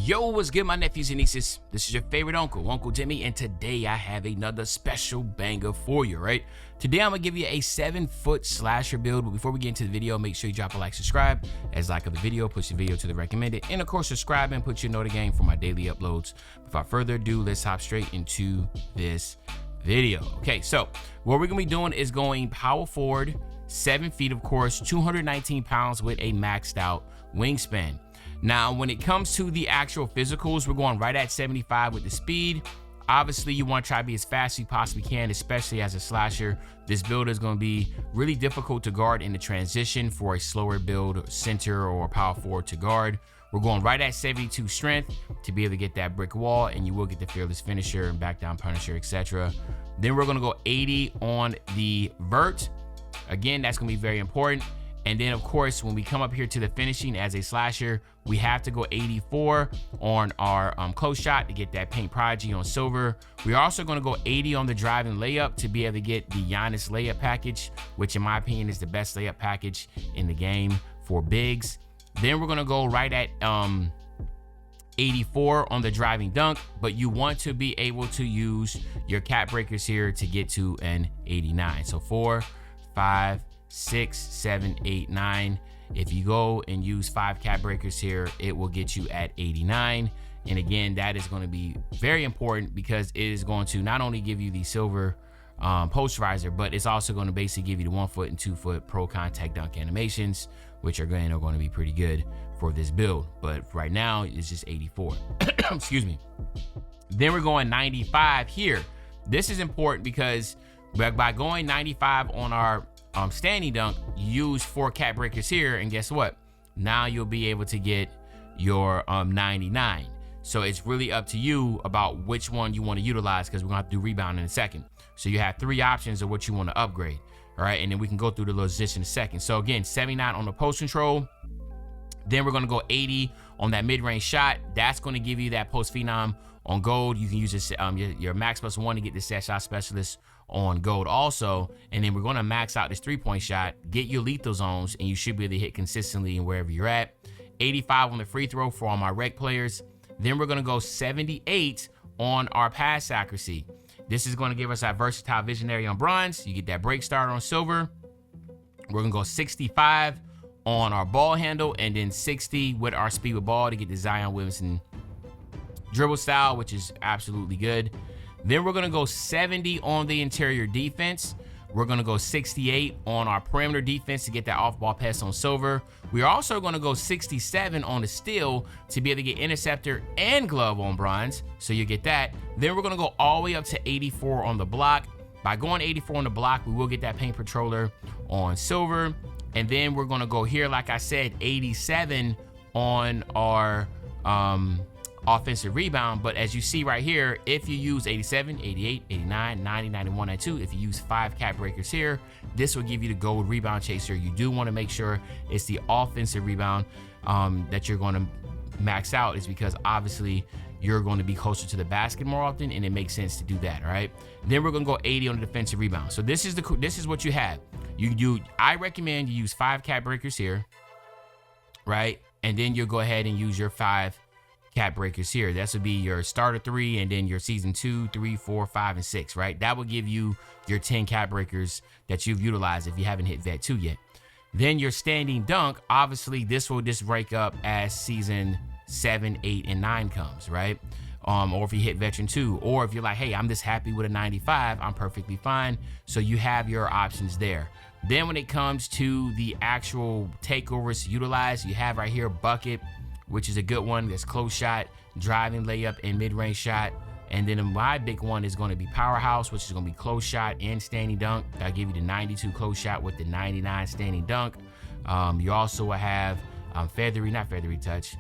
Yo, what's good, my nephews and nieces? This is your favorite uncle, Uncle Jimmy, and today I have another special banger for you, right? Today I'm gonna give you a 7-foot slasher build, but before we get into the video, make sure you drop a like, subscribe, as like of the video, push the video to the recommended, and of course subscribe and put your note again for my daily uploads. Without further ado, let's hop straight into this video. Okay, so what we're gonna be doing is going power forward, 7 feet, of course, 219 pounds with a maxed out wingspan. Now, when it comes to the actual physicals, we're going right at 75 with the speed. Obviously, you want to try to be as fast as you possibly can, especially as a slasher. This build is going to be really difficult to guard in the transition for a slower build, center or power forward to guard. We're going right at 72 strength to be able to get that brick wall, and you will get the fearless finisher and back down punisher, etc. Then we're going to go 80 on the vert. Again, that's going to be very important. And then, of course, when we come up here to the finishing as a slasher, we have to go 84 on our close shot to get that paint prodigy on silver. We're also going to go 80 on the driving layup to be able to get the Giannis layup package, which in my opinion is the best layup package in the game for bigs. Then we're going to go right at 84 on the driving dunk, but you want to be able to use your cap breakers here to get to an 89. So 4, 5, 6, 7, 8, 9. If you go and use 5 cap breakers here, it will get you at 89. And again, that is going to be very important because it is going to not only give you the silver posterizer, but it's also going to basically give you the 1 foot and 2 foot pro contact dunk animations, which are going to be pretty good for this build. But right now it's just 84. Excuse me. Then we're going 95 here. This is important because by going 95 on our standing dunk, use 4 cap breakers here, and guess what? Now you'll be able to get your 99. So it's really up to you about which one you want to utilize, because we're gonna have to do rebound in a second. So you have 3 options of what you want to upgrade. All right, and then we can go through the position in a second. So again, 79 on the post control. Then we're gonna go 80 on that mid-range shot. That's gonna give you that post phenom on gold. You can use this, your max +1 to get the set shot specialist on gold also. And then we're going to max out this 3-point shot, get your lethal zones, and you should be able to hit consistently in wherever you're at. 85 on the free throw for all my rec players. Then we're going to go 78 on our pass accuracy. This is going to give us our versatile visionary on bronze. You get that break starter on silver. We're going to go 65 on our ball handle, and then 60 with our speed with ball to get the Zion Williamson dribble style, which is absolutely good. Then we're gonna go 70 on the interior defense. We're gonna go 68 on our perimeter defense to get that off-ball pass on silver. We're also gonna go 67 on the steal to be able to get interceptor and glove on bronze, so you get that. Then we're gonna go all the way up to 84 on the block. By going 84 on the block, we will get that paint patroller on silver. And then we're gonna go here, like I said, 87 on our offensive rebound. But as you see right here, if you use 87, 88, 89, 90, 91, 92, if you use 5 cap breakers here, this will give you the gold rebound chaser. You do want to make sure it's the offensive rebound that you're going to max out, is because obviously you're going to be closer to the basket more often, and it makes sense to do that. All right, then we're going to go 80 on the defensive rebound. So this is what you have. I recommend you use 5 cap breakers here, right? And then you'll go ahead and use your 5 cap breakers here. That would be your starter 3, and then your season 2, 3, 4, 5, and 6, right? That will give you your 10 cap breakers that you've utilized if you haven't hit vet 2 yet. Then your standing dunk, obviously this will just break up as season 7, 8, and 9 comes, right? Or if you hit veteran 2, or if you're like, hey, I'm just happy with a 95, I'm perfectly fine. So you have your options there. Then when it comes to the actual takeovers to utilize, you have right here bucket, which is a good one. That's close shot, driving layup, and mid-range shot. And then my big one is going to be powerhouse, which is going to be close shot and standing dunk. I'll give you the 92 close shot with the 99 standing dunk. You also will have not feathery touch,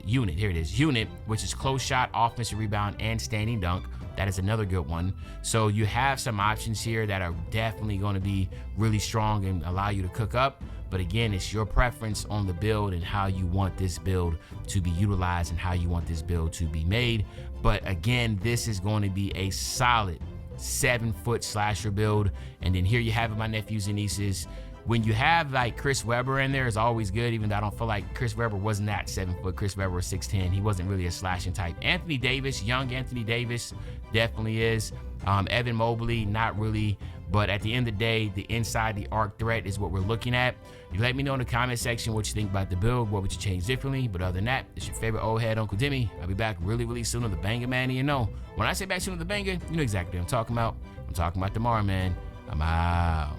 unit. Here it is, unit, which is close shot, offensive rebound, and standing dunk. That is another good one. So you have some options here that are definitely going to be really strong and allow you to cook up. But again, it's your preference on the build and how you want this build to be utilized and how you want this build to be made. But again, this is going to be a solid 7-foot slasher build. And then here you have it, my nephews and nieces. when you have like Chris Webber in there, it's always good, even though I don't feel like Chris Webber wasn't that 7 foot. Chris Webber was 6'10". He wasn't really a slashing type. Anthony Davis, young Anthony Davis, definitely is. Evan Mobley, not really. But at the end of the day, the inside the arc threat is what we're looking at. You let me know in the comment section what you think about the build. What would you change differently? But other than that, it's your favorite old head, Uncle Demi. I'll be back really, really soon on the banger, man. And you know, when I say back soon on the banger, you know exactly what I'm talking about. I'm talking about tomorrow, man. I'm out.